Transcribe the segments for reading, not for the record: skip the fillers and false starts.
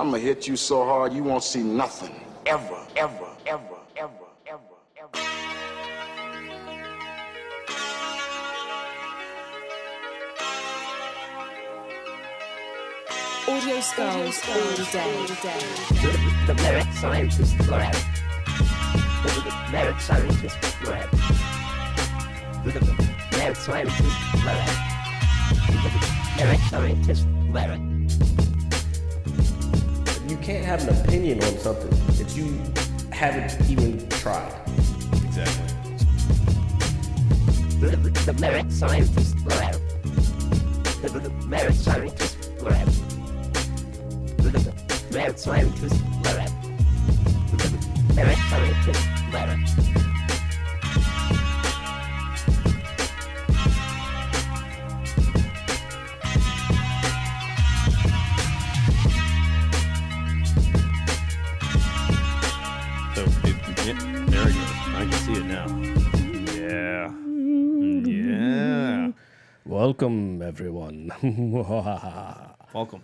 I'm gonna hit you so hard you won't see nothing. Ever, ever, ever, ever, ever, ever. Audio skulls all day. The merit scientist lab. The merit scientist lab. The merit scientist lab. The merit scientist lab. You can't have an opinion on something that you haven't even tried. Exactly. The merit scientist lab. The merit scientist lab. The merit scientist lab. The merit scientist lab. There we go. I can see it now. Yeah. Yeah. Welcome, everyone. Welcome.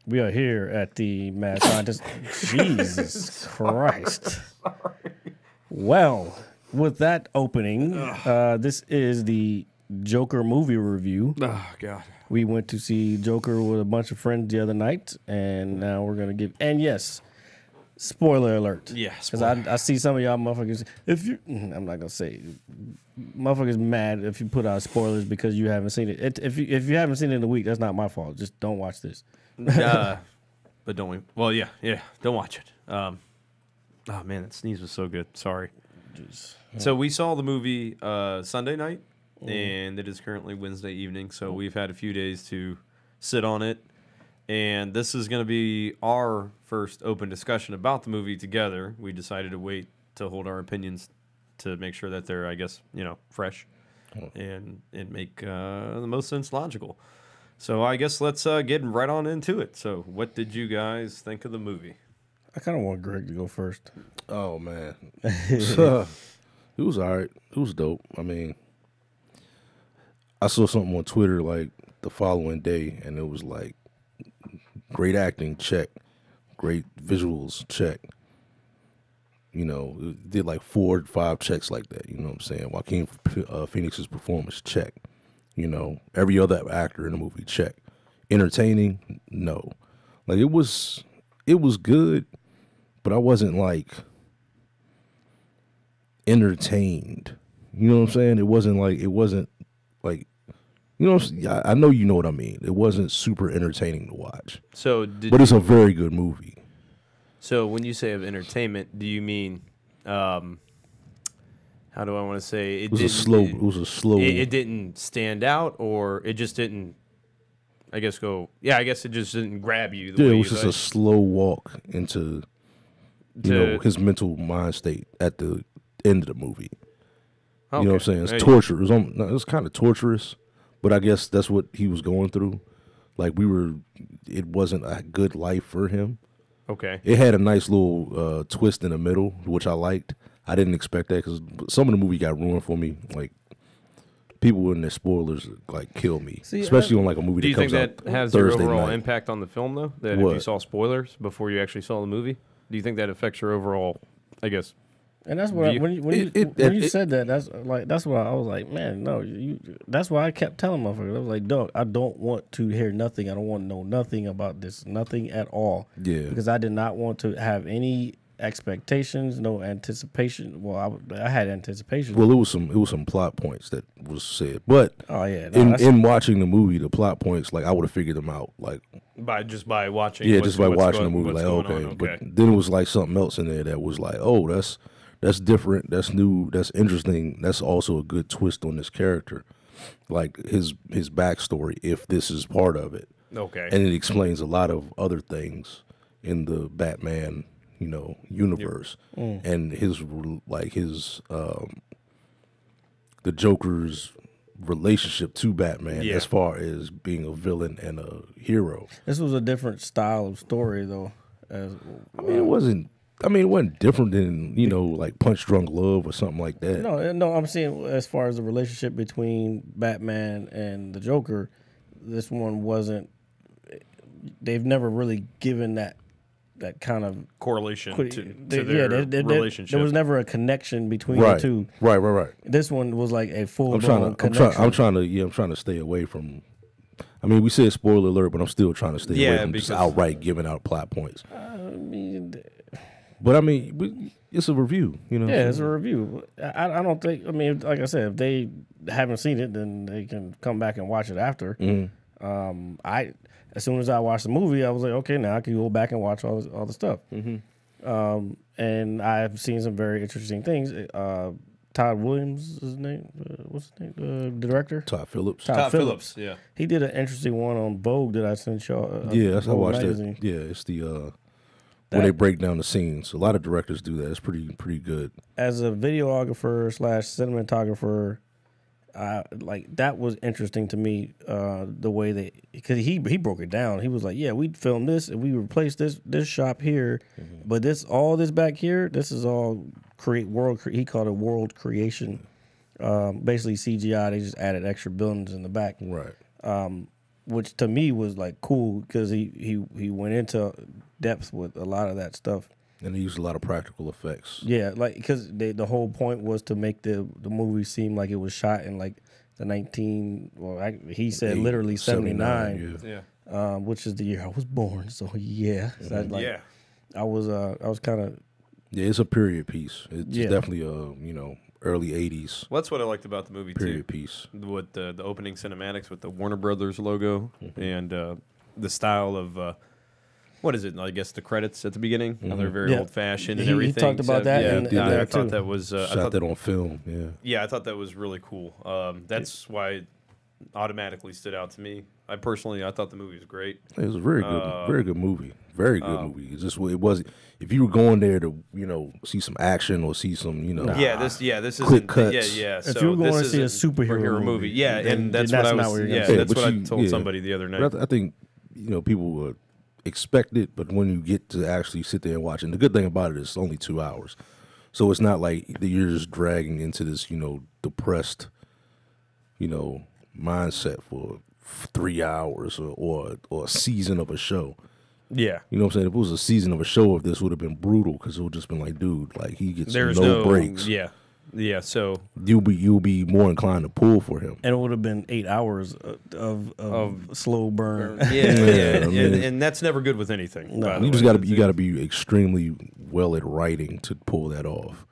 We are here at the Mad Scientist. Jesus Christ. Well, with that opening, this is the Joker movie review. Oh, God. We went to see Joker with a bunch of friends the other night, and now we're going to give... And yes, spoiler alert. Yeah, because I see some of y'all motherfuckers... I'm not going to say... Motherfuckers mad if you put out spoilers because you haven't seen it. If you haven't seen it in a week, that's not my fault. Just don't watch this. But don't we? Well, yeah. Don't watch it. Oh man, that sneeze was so good. Sorry. So we saw the movie Sunday night, and it is currently Wednesday evening. So we've had a few days to sit on it, and this is going to be our first open discussion about the movie together. We decided to wait to hold our opinions to make sure that they're, I guess, fresh and make the most sense logical. So I guess let's get right on into it. So what did you guys think of the movie? I kind of want Greg to go first. Oh, man. It was all right. It was dope. I mean, I saw something on Twitter like the following day, and it was like, great acting, check. Great visuals, check. It did like 4 or 5 checks like that. You know what I'm saying? Joaquin Phoenix's performance, check. Every other actor in the movie, check. Entertaining, no. Like it was good, but I wasn't like entertained. You know what I'm saying? It wasn't like I know you know what I mean. It wasn't super entertaining to watch. But it's a very good movie. So when you say of entertainment, do you mean, how do I want to say? It was a slow. It didn't stand out, or it just didn't, I guess, go. Yeah, I guess it just didn't grab you. It was just a slow walk into, his mental mind state at the end of the movie. Okay. You know what I'm saying? It's torture. It was kind of torturous, but I guess that's what he was going through. Like it wasn't a good life for him. Okay. It had a nice little twist in the middle, which I liked. I didn't expect that because some of the movie got ruined for me. Like, people in their spoilers like kill me, especially on like a movie that comes out Thursday night. Do you think that has your overall impact on the film, though? That if you saw spoilers before you actually saw the movie, do you think that affects your overall, I guess? And that's what when you said that, that's why I was like, man, no, that's why I kept telling motherfuckers. I was like, dog, I don't want to hear nothing. I don't want to know nothing about this, nothing at all. Yeah. Because I did not want to have any expectations, no anticipation. Well, I had anticipation. Well, it was some plot points that was said, but in watching the movie, the plot points, like I would have figured them out, like by watching. Yeah, just by watching the movie, like okay. But then it was like something else in there that was like, oh, that's different, that's new, that's interesting. That's also a good twist on this character, like his backstory, if this is part of it. Okay. And it explains a lot of other things in the Batman, universe, and the Joker's relationship to Batman as far as being a villain and a hero. This was a different style of story, though. It wasn't different than, like Punch Drunk Love or something like that. No, I'm saying as far as the relationship between Batman and the Joker, this one wasn't they've never really given that kind of correlation to their relationship. There was never a connection between Right. the two. Right. This one was like a full I'm trying to stay away from. I mean, we said spoiler alert, but I'm still trying to stay away from just outright giving out plot points. But I mean, it's a review, you know. Yeah, it's a review. I don't think. I mean, like I said, if they haven't seen it, then they can come back and watch it after. As soon as I watched the movie, I was like, okay, now I can go back and watch all the stuff. And I've seen some very interesting things. Todd Williams, his name, what's his name? The director? Todd Phillips. Todd Phillips, yeah. He did an interesting one on Vogue that I sent y'all. Yeah, I watched magazine. that. Yeah, it's the when they break down the scenes. A lot of directors do that. It's pretty good. As a videographer / cinematographer, like that was interesting to me. The way because he broke it down. He was like, "Yeah, we filmed this and we replaced this shop here, but all this back here, this is all he called it world creation. Basically CGI. They just added extra buildings in the back, Right? Which to me was like cool because he went into depth with a lot of that stuff. And they used a lot of practical effects. Yeah, like because the whole point was to make the movie seem like it was shot in like the he said literally 79. Yeah. Which is the year I was born. So yeah, so I was kind of it's a period piece. It's definitely a early 80s. Well, that's what I liked about the movie period too. Piece With the opening cinematics with the Warner Brothers logo and the style of. What is it? I guess the credits at the beginning. How they're very old fashioned and everything. He talked about that. I thought that was. Shot that on film. Yeah. Yeah, I thought that was really cool. That's why it automatically stood out to me. I thought the movie was great. It was a very good movie. Very good movie. It's just it was. If you were going there to see some action or see some this isn't quick cuts. If you were going to see a superhero movie, and that's what I was. That's what I told somebody the other night. But I think people would expect it, but when you get to actually sit there and watch it, and the good thing about it is it's only 2 hours, so it's not like you're just dragging into this depressed mindset for 3 hours or a season of a show. Yeah, you know what I'm saying? If it was a season of a show, if this would have been brutal, because it would just been like, dude, like he gets no breaks. Yeah. So you'll be more inclined to pull for him, and it would have been 8 hours of slow burn. And that's never good with anything. No, you got to be extremely well at writing to pull that off.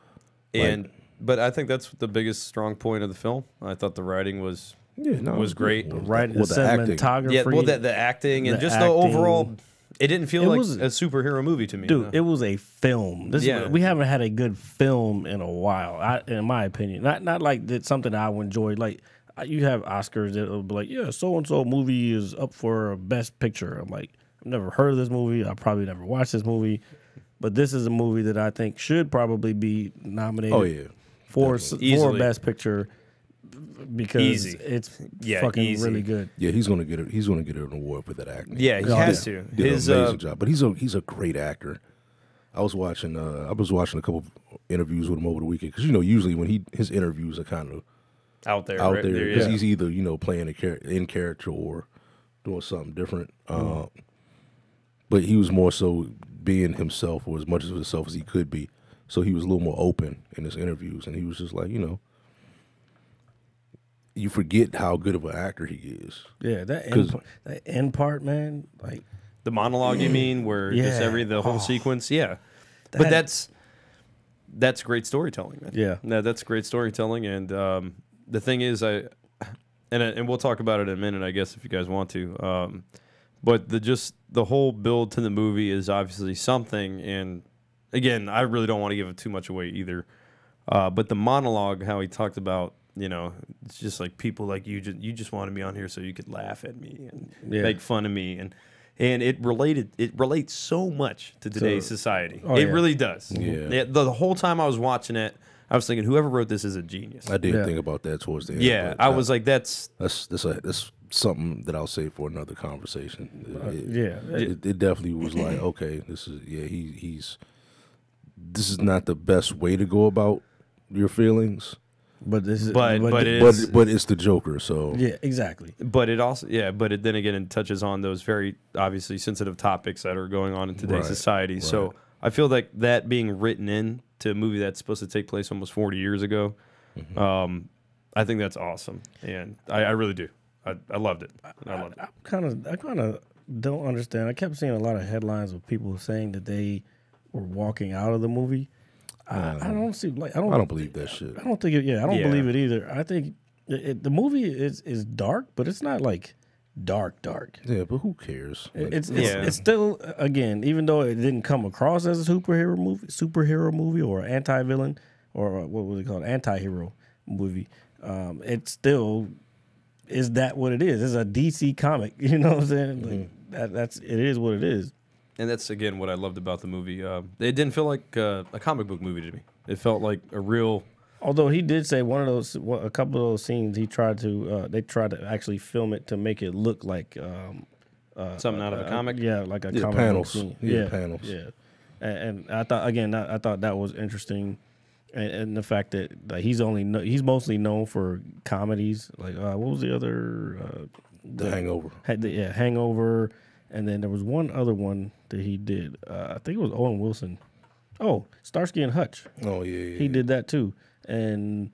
But I think that's the biggest strong point of the film. I thought the writing was great. The cinematography, the acting and just the overall. It didn't feel like a superhero movie to me. Dude, it was a film. We haven't had a good film in a while, in my opinion. Not like it's something I would enjoy. Like, you have Oscars that will be like, yeah, so-and-so movie is up for Best Picture. I'm like, I've never heard of this movie. I probably never watched this movie. But this is a movie that I think should probably be nominated for Best Picture. Because it's fucking really good. Yeah, he's gonna get an award for that acting. Yeah, he has to. Did an amazing job. But he's a great actor. I was watching a couple of interviews with him over the weekend because usually when his interviews are kind of out there because he's either playing in character or doing something different. But he was more so being himself or as much of himself as he could be. So he was a little more open in his interviews, and he was just like you forget how good of an actor he is. Yeah, that end part, man, like the monologue. You mean where just the whole sequence? Yeah, but that's great storytelling, man. Yeah, that's great storytelling. And the thing is, and we'll talk about it in a minute, I guess, if you guys want to. But the whole build to the movie is obviously something. And again, I really don't want to give it too much away either. But the monologue, how he talked about. It's just like people like you just wanted me on here so you could laugh at me and make fun of me and it relates so much to today's society. It really does. Yeah. The whole time I was watching it, I was thinking whoever wrote this is a genius. I did think about that towards the end. Yeah, I was like, that's something that I'll save for another conversation. It definitely was like, okay, this is not the best way to go about your feelings. But this is but it's the Joker, so yeah, exactly. But it also then again it touches on those very obviously sensitive topics that are going on in today's society. Right. So I feel like that being written in to a movie that's supposed to take place almost 40 years ago, I think that's awesome, and I really do. I loved it. I loved it. I kind of don't understand. I kept seeing a lot of headlines of people saying that they were walking out of the movie. I don't see I don't believe that shit. I don't think it. Yeah, I don't believe it either. I think the movie is dark, but it's not like dark. Yeah, but who cares? It's still, again, even though it didn't come across as a superhero movie or anti-villain or what was it called, anti-hero movie. It still is that what it is. It's a DC comic. You know what I'm saying? Like it is what it is. And that's, again, what I loved about the movie. It didn't feel like a comic book movie to me. It felt like a real... Although he did say a couple of those scenes, they tried to actually film it to make it look like... something out of a comic? Yeah, like a comic panels. book scene. Yeah, panels. Yeah. And I thought that was interesting. And the fact that he's mostly known for comedies. Like, what was the other... The Hangover. Hangover. And then there was one other one that he did. I think it was Owen Wilson. Oh, Starsky and Hutch. Oh, yeah. He did that too. And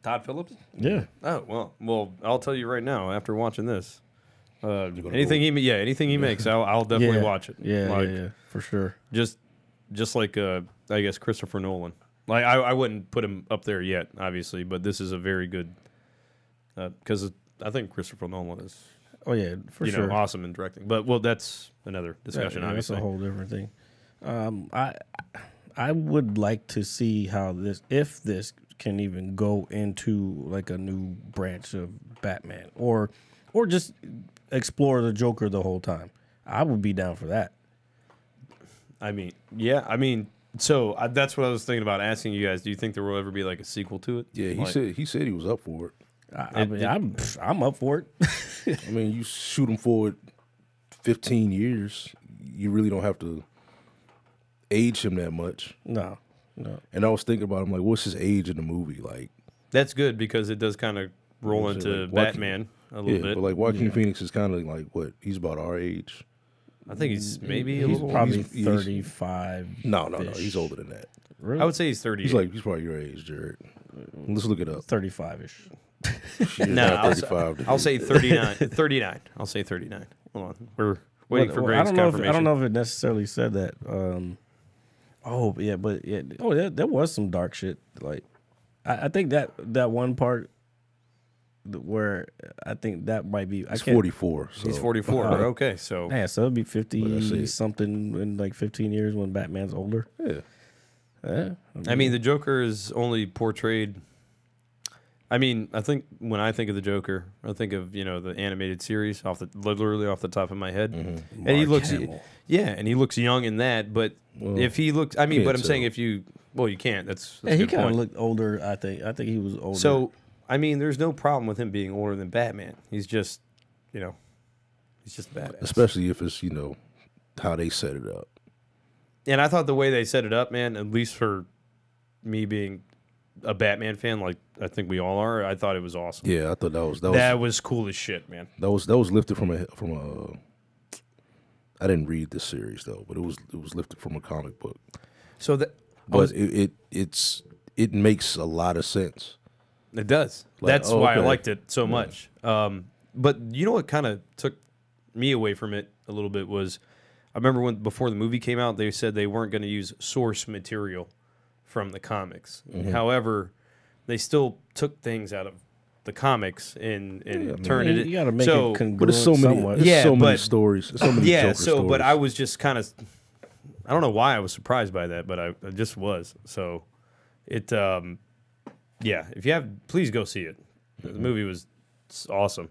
Todd Phillips? Yeah. Oh, well, I'll tell you right now, after watching this, anything he makes, I'll definitely watch it. Yeah, for sure. Just like, I guess, Christopher Nolan. Like, I wouldn't put him up there yet, obviously, but this is a very good, because I think Christopher Nolan is... Oh yeah, for sure. Awesome in directing. But that's another discussion. Obviously, that's a whole different thing. I would like to see how if this can even go into like a new branch of Batman, or just explore the Joker the whole time. I would be down for that. So that's what I was thinking about asking you guys. Do you think there will ever be like a sequel to it? Yeah, he said he was up for it. I'm up for it. I mean, you shoot him forward 15 years, you really don't have to age him that much. No. And I was thinking about him, like, what's his age in the movie? Like, that's good because it does kind of roll into like Batman a little bit. But like Joaquin Phoenix is kind of like what? He's about our age. I think he's maybe probably 35. No, he's older than that. Really? I would say he's 30. He's probably your age, Jared. Let's look it up. 35-ish. No, I'll say 39. 39. I'll say 39. Hold on. We're waiting for Greg's confirmation. I don't know if it necessarily said that. There was some dark shit. Like, I think that one part where I think that might be... He's 44. So. He's 44. Okay, so... Yeah, so it'll be 50-something in like 15 years when Batman's older. Yeah. I mean, the Joker is only portrayed... I mean, I think when I think of the Joker, I think of the animated series literally off the top of my head, and he looks, and he looks young in that. But if he looks, but I'm saying if you, you can't. That's he kind of looked older. I think he was older. So I mean, there's no problem with him being older than Batman. He's just, he's just badass. Especially if it's how they set it up. And I thought the way they set it up, man, at least for me being a Batman fan, like I think we all are, I thought it was awesome. Yeah, I thought that was cool as shit, man. That was lifted from a. I didn't read this series though, but it was lifted from a comic book. So it makes a lot of sense. It does. That's why I liked it so much. But you know what kind of took me away from it a little bit was, I remember before the movie came out, they said they weren't going to use source material from the comics. However, they still took things out of the comics and turned it. You got to make it congruent. But it's so many. Many stories. So many Joker stories. But I was just kind of. I don't know why I was surprised by that, but I just was. So, it. If you have, please go see it. The movie was awesome.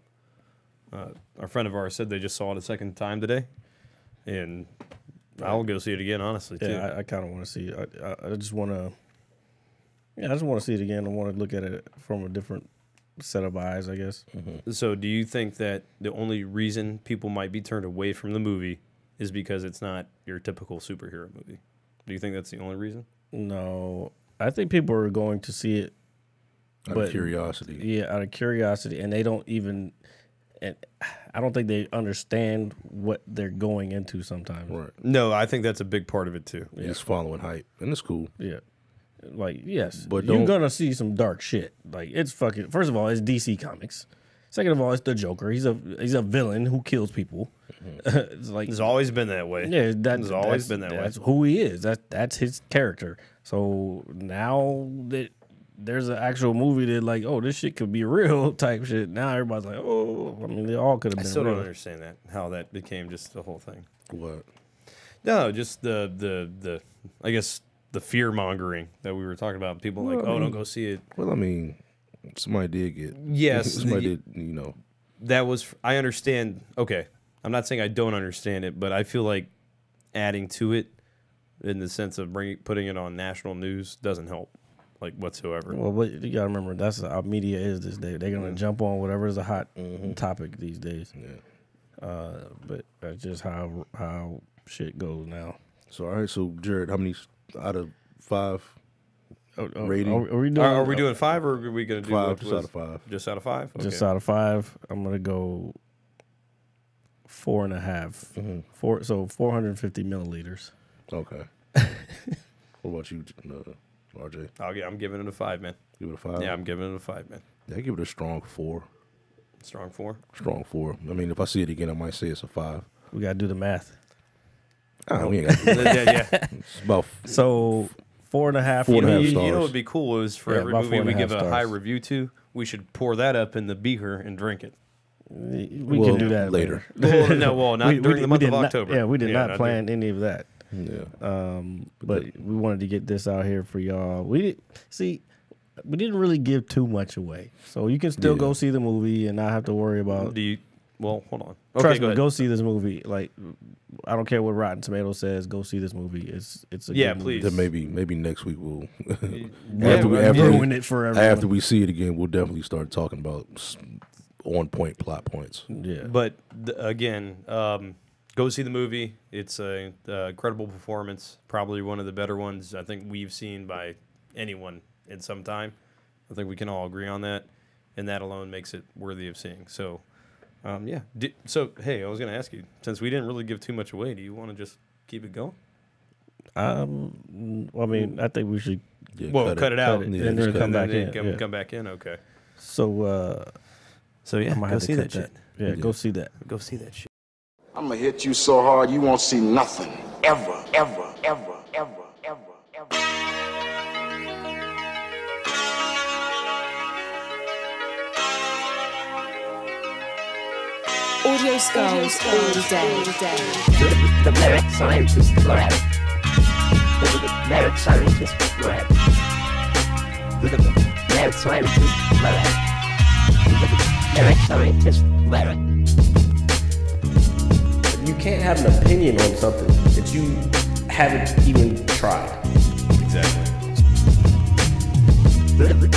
A friend of ours said they just saw it a second time today, and I'll go see it again, honestly, too. Yeah, I kind of want to see it. I just want to... Yeah, I just want to see it again. I want to look at it from a different set of eyes, I guess. So do you think that the only reason people might be turned away from the movie is because it's not your typical superhero movie? Do you think that's the only reason? No. I think people are going to see it Out of curiosity. Yeah, out of curiosity, and they don't even. And I don't think they understand what they're going into sometimes. Right. No, I think that's a big part of it too. Yeah. Just following hype, and it's cool. Yeah. Like, yes, but you're gonna see some dark shit. Like, it's fucking. First of all, it's DC Comics. Second of all, it's the Joker. He's a villain who kills people. It's like It's always been that way. yeah, that's always been that way. That's who he is. That's his character. So now that there's an actual movie that like, oh, this shit could be real type shit. Now everybody's like, oh, I mean, they all could have I been still real. don't understand that, how that became just the whole thing. What? No, just the I guess the fear mongering that we were talking about. People like, oh, don't go see it. Well, I mean, somebody did get. Yes, somebody did. You know, that was. I understand. Okay, I'm not saying I don't understand it, but I feel like adding to it in the sense of putting it on national news doesn't help, like whatsoever. Well, but you gotta remember that's how media is this day. They're gonna jump on whatever is a hot topic these days. Yeah. But that's just how shit goes now. So all right, so Jared, how many out of 5 rating? Are we doing 5 or are we gonna do 5? Just out of 5. Just out of 5. Okay. just out of 5? I'm gonna go 4.5. 450 milliliters. Okay. What about you, RJ? I'm giving it a 5, man. Give it a 5. Yeah, I'm giving it a 5, man. Yeah, I give it a strong 4. Strong 4. Strong 4. I mean, if I see it again, I might say it's a 5. We gotta do the math. Oh, we ain't got to do that. Yeah. It's about So 4.5. 4.5 You stars. know what would be cool is for Yeah, every about movie we 4.5 give a stars. high review to, we should pour that up in the beaker and drink it. We Well, can do that later. Well, no, not during the month did of not- October. Yeah, we did not not plan any of that. Yeah. But we wanted to get this out here for y'all. We didn't really give too much away, so you can still go see the movie and not have to worry about. Well, hold on. Okay, Trust go me, ahead. go see this movie. Like, I don't care what Rotten Tomatoes says. Go see this movie. It's a Yeah, good movie. please. Then maybe next week we'll ruin it for everyone. after we see it again, we'll definitely start talking about on point plot points. Yeah, But again, go see the movie. It's a incredible performance. Probably one of the better ones I think we've seen by anyone in some time. I think we can all agree on that, and that alone makes it worthy of seeing. So, yeah. So, hey, I was going to ask you, since we didn't really give too much away, do you want to just keep it going? well, I mean, I think we should. Yeah, Well, cut it out, cut it, Yeah, and just then cut come it. back in. Come, Yeah. come back in. Okay. So, So yeah, I might go have to see cut that shit. Yeah, go see that. Go see that shit. I'm gonna hit you so hard you won't see nothing. Ever, ever, ever, ever, ever, ever. Audio skulls all day. The merit scientist lab. The merit scientist lab. The merit scientist lab. The merit scientist lab. You can't have an opinion on something that you haven't even tried. Exactly.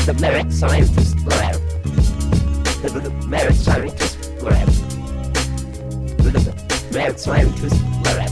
The merit scientist lab. The merit scientist lab. The merit scientist lab.